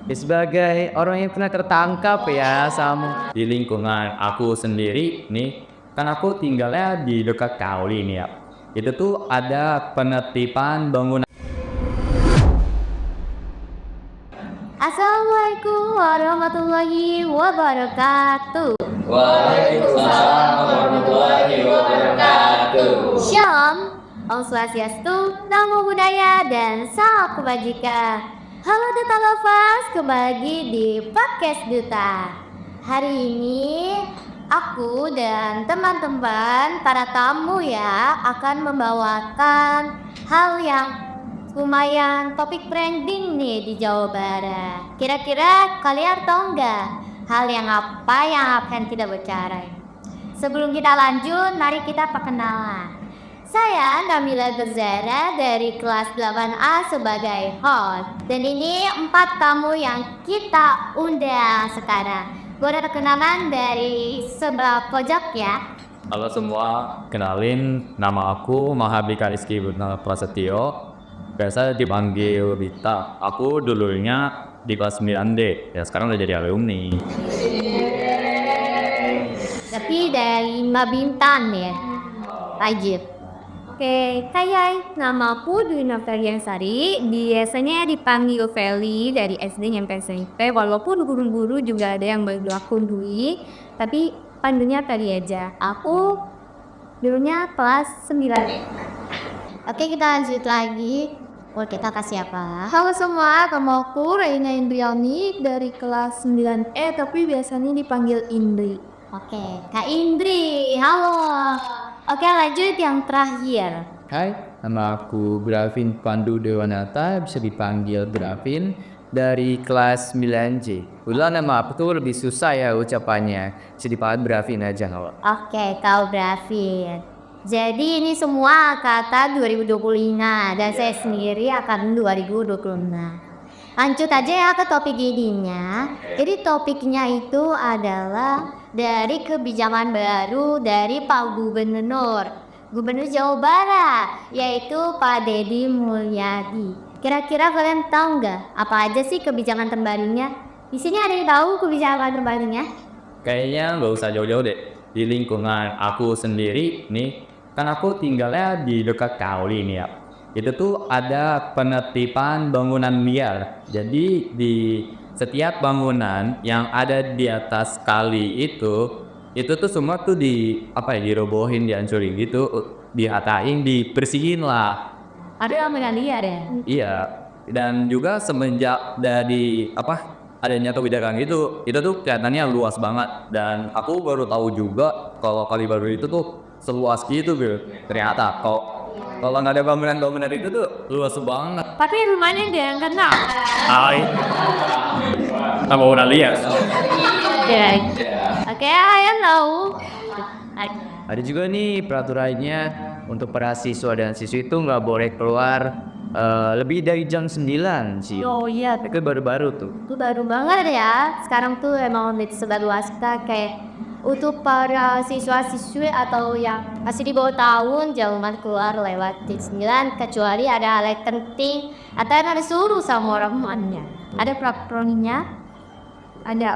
Sebagai orang yang pernah tertangkap ya sama di lingkungan aku sendiri nih, kan aku tinggalnya di dekat Kaoli nih ya. Itu tuh ada penertiban bangunan. Assalamualaikum warahmatullahi wabarakatuh. Waalaikumsalam warahmatullahi wabarakatuh. Shalom, Om Swastiastu, Namo Buddhaya, dan Salam Kebajikan. Halo Duta Lovers, kembali lagi di Podcast Duta. Hari ini aku dan teman-teman para tamu ya akan membawakan hal yang lumayan topik trending nih di Jawa Barat. Kira-kira kalian tahu nggak hal yang apa yang akan kita bicara? Sebelum kita lanjut, mari kita perkenalan. Saya Namila Berzara dari kelas 8A sebagai host. Dan ini 4 tamu yang kita undang sekarang. Boleh perkenalan dari sebelah pojok ya. Halo semua, kenalin nama aku Mahabika Rizky Butna Prasetyo. Biasa dipanggil Rita. Aku dulunya di kelas 9D, ya sekarang udah jadi alumni. Tapi dari Mabintan ya, Ajib. Oke, kayak nama aku Dwi Naftaria Sari, biasanya dipanggil Feli dari SD sampai SMP. Walaupun guru-guru juga ada yang manggil aku Dwi, tapi panggilnya Feli aja. Aku dulunya kelas 9. Oke, kita lanjut lagi. Kita kasih apa? Halo semua, nama aku Reina Indriani dari kelas 9E tapi biasanya dipanggil Indri. Oke, Kak Indri, halo. Oke, lanjut yang terakhir. Hai, nama aku Gravin Pandu Dewanata, bisa dipanggil Gravin dari kelas 9C. Udah nama aku tuh lebih susah ya ucapannya, bisa dipanggil Gravin aja kalau. Oke, kau Gravin. Jadi ini semua kata 2025 dan saya sendiri akan 2026. Lanjut aja ya ke topik ininya. Jadi topiknya itu adalah dari kebijakan baru dari Pak Gubernur Jawa Barat, yaitu Pak Deddy Mulyadi. Kira-kira kalian tahu nggak apa aja sih kebijakan terbarunya? Di sini ada yang tahu kebijakan terbarunya? Kayaknya nggak usah jauh-jauh deh. Di lingkungan aku sendiri nih, kan aku tinggalnya di dekat Kaoli nih ya. Itu tuh ada penertiban bangunan liar. Jadi di setiap bangunan yang ada di atas kali itu tuh semua tuh dirobohin, dihancurin gitu, dihatain, dibersihin lah. Ada bangunan liar ya? Iya. Dan juga semenjak dari adanya kebijakan itu tuh kelihatannya luas banget. Dan aku baru tahu juga kalau kali baru itu tuh seluas gitu, Bil. Ternyata kalau nggak ada bangunan itu tuh luas banget. Tapi rumahnya dia yang kenal. Hai. Apa udah lihat? Ya. Oke, kalian tahu. Ada juga nih peraturannya untuk para siswa dan siswi itu nggak boleh keluar lebih dari jam 9 sih. Oh iya, Itu baru-baru tuh. itu baru banget ya. Sekarang tuh emang sebarluaskan kayak untuk para siswa-siswi atau yang masih di bawah tahun jangan keluar lewat jam 9 kecuali ada hal penting atau yang ada suruh sama orang tuanya. Ada peraturannya? Ada.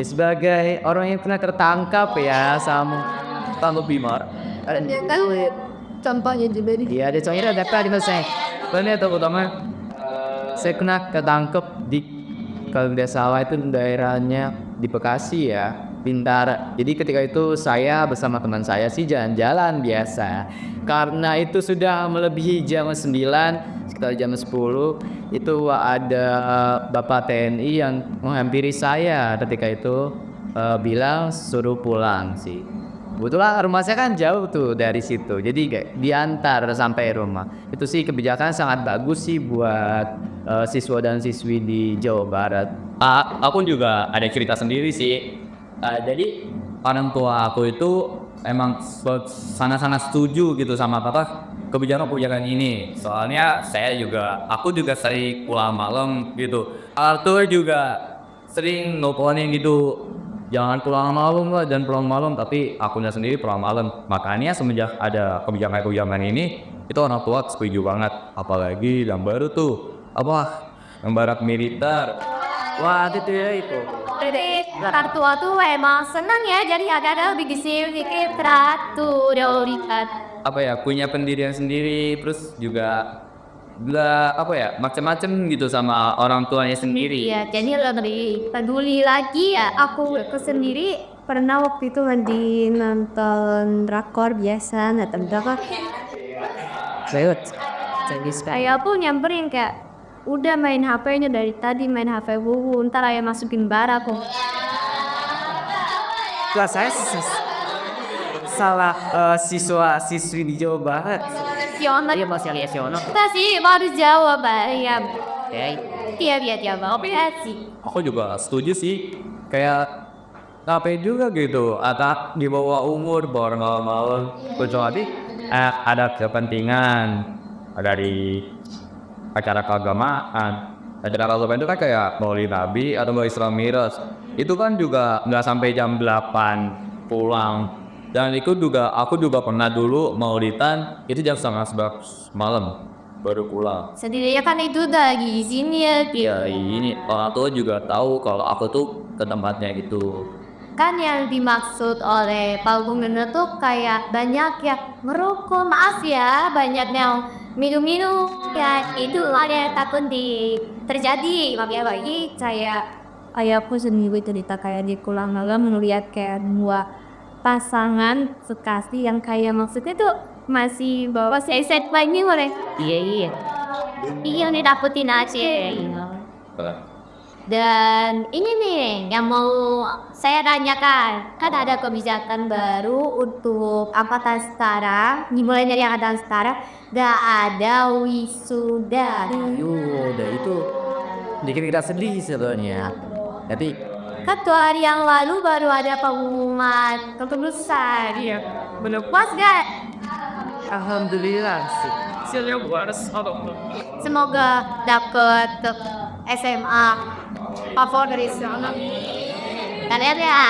Sebagai orang yang pernah tertangkap ya sama Tanggup Bimar. Kan contohnya juga di Iya, ada contohnya ada apa di mana saya? Benar tuh utama. Saya kena ketangkep di kalau tidak salah itu daerahnya di Bekasi ya, Bintara. Jadi ketika itu saya bersama teman saya sih jalan-jalan biasa. Karena itu sudah melebihi jam 9, sekitar jam 10, itu ada Bapak TNI yang menghampiri saya ketika itu bilang suruh pulang sih. Kebetulan rumah saya kan jauh tuh dari situ, jadi kayak diantar sampai rumah. Itu sih kebijakan sangat bagus sih buat siswa dan siswi di Jawa Barat. Aku juga ada cerita sendiri sih. Jadi orang tua aku itu emang sangat-sangat setuju gitu sama kebijakan ini. Soalnya aku juga sering pulang malam gitu. Arthur juga sering nelponin gitu. Jangan pulang malam lah, jangan pulang malam. Tapi akunya sendiri pulang malam. Makanya semenjak ada kebijakan ini, itu orang tua setuju banget. Apalagi yang baru tuh Membarak militer. Wah itu ya itu. Jadi Tartua tuh emang senang ya, jadi ada lebih sedikit teratur lihat. Apa ya, punya pendirian sendiri, terus juga macam-macam gitu sama orang tuanya sendiri. Iya, jadi lebih peduli lagi ya. Aku sendiri pernah waktu itu lagi nonton drakor biasa, nonton drakor. Saya pun nyamperin kayak, udah main HP-nya dari tadi, main HP Wuwu, ntar ayah masukin bara kok. Kelas saya salah siswa-siswi di Jawa Barat. Siono, Iya masih alias Yono. kita sih baru jawab ya. Ya, Dia jawab sih. Aku juga setuju sih. Kayak ngapain juga gitu, atau di bawah umur baru malam kecuali ada kepentingan dari acara keagamaan. Acara keagamaan itu kan kayak Maulid Nabi atau Maulid Isra Mi'raj. Itu kan juga nggak sampai jam 8 pulang. Dan itu juga aku juga pernah dulu Maulidan itu jam 11 malam baru pulang. Sendirinya kan itu lagi di sini ya. Ya ini orang tua juga tahu kalau aku tuh ke tempatnya gitu. Kan yang dimaksud oleh Pak Gubernur tuh kayak banyak yang merokok, maaf ya, banyak yang minum-minum ya, itu ada yang takut terjadi. Maaf ya bagi saya. Ayahku sendiri cerita kayak di pulang malam melihat kayak dua pasangan sekasih yang kayak maksudnya tuh masih bawa Saya set lagi boleh. iya. Iya nih dapetin aja. Dan ini nih yang mau saya tanyakan, kan ada kebijakan baru untuk angkatan setara, dimulai dari angkatan setara, gak ada wisuda. Udah itu bikin kita sedih sebenarnya. Tapi Kan 2 hari yang lalu baru ada pengumuman kelulusan. Iya. Belum puas gak? alhamdulillah sih. Semoga dapet SMA favorit sana. Kalian ya,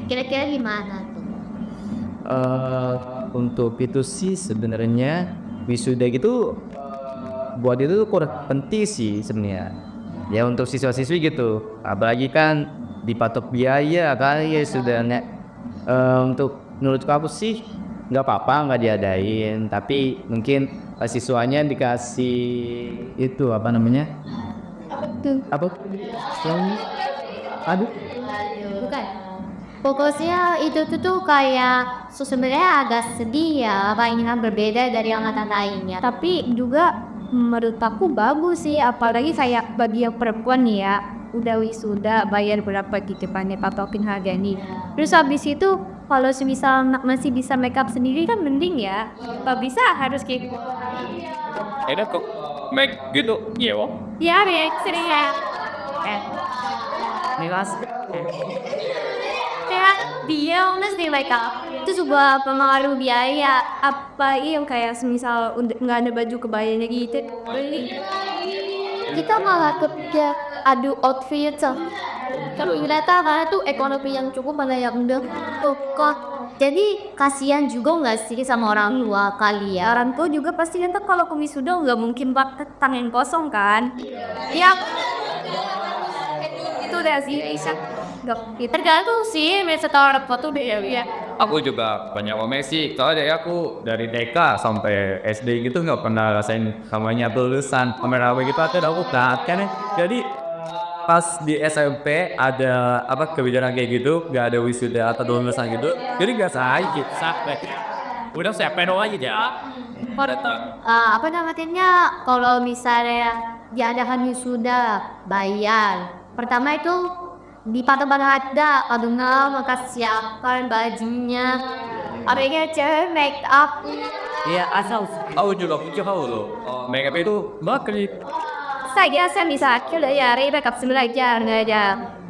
kira-kira gimana tuh? Untuk itu sih sebenarnya wisuda gitu buat itu tuh kurang penting sih sebenarnya. Ya untuk siswa-siswi gitu, apalagi kan dipatok biaya kali ya sudah untuk menurut aku sih nggak apa-apa nggak diadain, tapi mungkin siswanya dikasih itu apa namanya? Apa? Aduh. Bukan. Pokoknya itu tuh kayak sebenarnya agak sedih ya, palingan berbeda dari angkatan lainnya. tapi juga menurut aku bagus sih, apalagi kayak bagi yang perempuan nih ya, udah wisuda bayar berapa di depannya patokin harga nih, terus habis itu kalau semisal masih bisa make up sendiri kan mending ya, kalau bisa harus kayak Enak kok make gitu. Iya, Ya, sering ya. Nih Mas. Kayak dia mesti make up itu sebuah pengaruh biaya. apa yang kayak semisal nggak ada baju kebayanya gitu beli. Kita malah kerja adu outfit kalau ternyata karena tuh ekonomi yang cukup mana yang udah kok. Jadi kasihan juga nggak sih sama orang tua kalian? Orang tua juga pasti nanti kalau ke wisuda nggak mungkin pakai tangan kosong kan. Ya Itu udah sih Aisyah. tergantung sih, misalnya foto deh ya. Aku juga banyak komen sih. Kalau dari aku dari TK sampai SD gitu nggak pernah rasain namanya lulusan kamera gitu ada aku kan. Jadi pas di SMP ada apa kebijakan kayak gitu, nggak ada wisuda atau lulusan gitu. Jadi nggak sampai. Udah siapa doang aja ya. Apa namanya, kalau misalnya diadakan wisuda bayar, pertama itu dipatok ada kadang maka siapkan bajunya, apalagi cewek make up. Iya asal Aku juga punya tahu loh. Make up itu bakri. Saya bisa akhirnya ya make up belajar nggak aja,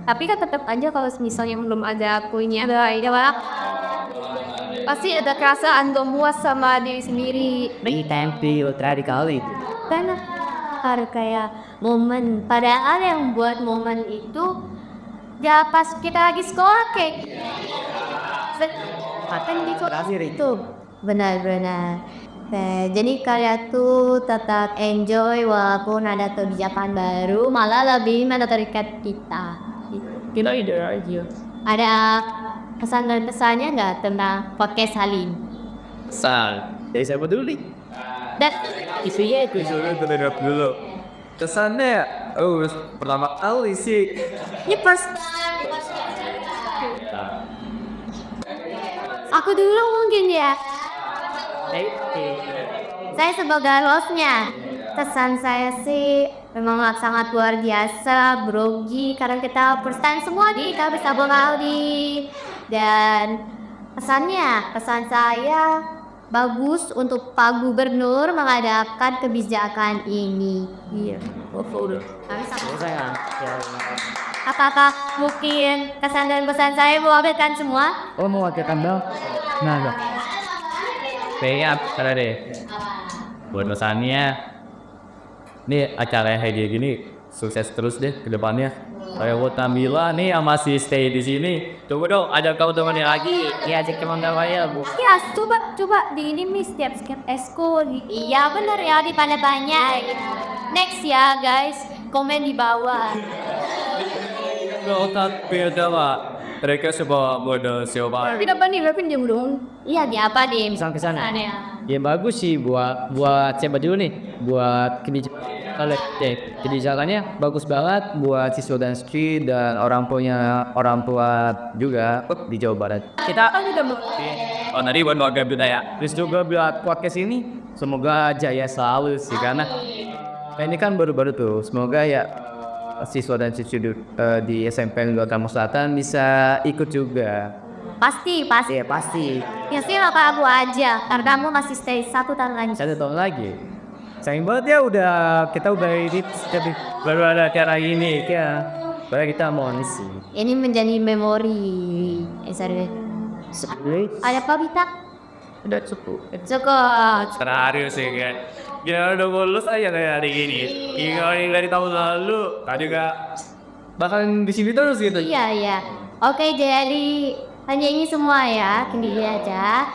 tapi kan tetap aja kalau misalnya belum ada kuenya ya Pak, pasti ada kerasaan gak muas sama diri sendiri. ini tampil kali. Karena harus kayak momen, padahal yang buat momen itu ya pas kita lagi sekolah kayak kan gitu Terakhir itu benar-benar Jadi kalian tuh tetap enjoy walaupun ada kebijakan baru, malah lebih mendekat kita. Kita ide aja. Ada pesan dan pesannya nggak tentang podcast Halim? Sal, jadi saya peduli. Dan Isinya itu. Disuruh terdengar dulu. Kesannya, pertama kali sih. ini first aku dulu mungkin ya. Saya sebagai hostnya, kesan saya sih memang sangat luar biasa, grogi karena kita first time semua di Kami Sabung Aldi. Dan pesan saya bagus untuk Pak Gubernur mengadakan kebijakan ini. Iya. Kami Sabung. Apakah mungkin kesan dan pesan saya mewakilkan semua? Oh, mau wakilkan dong? Nah, dong. Kayaknya ada deh. Buat pesannya, nih acara kayak gini sukses terus deh ke depannya. Kayak buat Nabila nih yang masih stay di sini, coba dong ajak kamu temannya lagi. Iya, ajak teman ya, Bu. Ya, coba di ini Miss setiap eskul. Iya bener ya, di banyak. Next ya guys, komen di bawah. Kalau tak beda lah, mereka sebuah model siapa? Tapi dapat nih, tapi jam dong. Iya di apa di? Misal ke sana. Ya. Ya bagus sih buat siapa dulu nih? Buat kebijakannya bagus banget buat siswa dan siswi dan orang tua juga di Jawa Barat. Kita Oh tadi buat warga budaya. terus juga buat podcast ini semoga jaya selalu sih karena ini kan baru-baru tuh. Semoga ya siswa dan siswi di SMP Negeri Kampung Selatan bisa ikut juga. Pasti. Ya pasti. Ya sih bakal aku aja, karena kamu masih stay 1 tahun lagi. 1 tahun lagi. Sayang banget ya kita udah ini tapi baru ada acara ini ya. Baru kita mau ngisi. Ini menjadi memori. Sorry. Ada apa Bita? Udah cukup. Cukup. Serius sih kan. Ya udah lulus aja kayak hari ini. Ingat dari tahun lalu. Tadi gak Bakalan di sini terus gitu. Iya. Oke, jadi hanya ini semua ya, gini aja.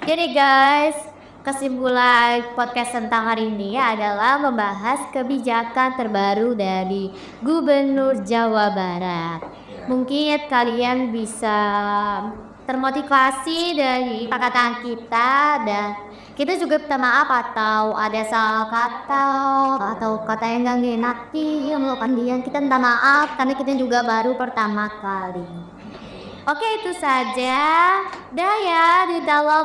Jadi guys, kesimpulan podcast tentang hari ini adalah membahas kebijakan terbaru dari Gubernur Jawa Barat. Mungkin kalian bisa termotivasi dari perkataan kita dan kita juga minta maaf atau ada salah kata atau kata yang gak ngenaki yang melupakan dia, kita minta maaf karena kita juga baru pertama kali. Oke, itu saja. Dah ya, di dalam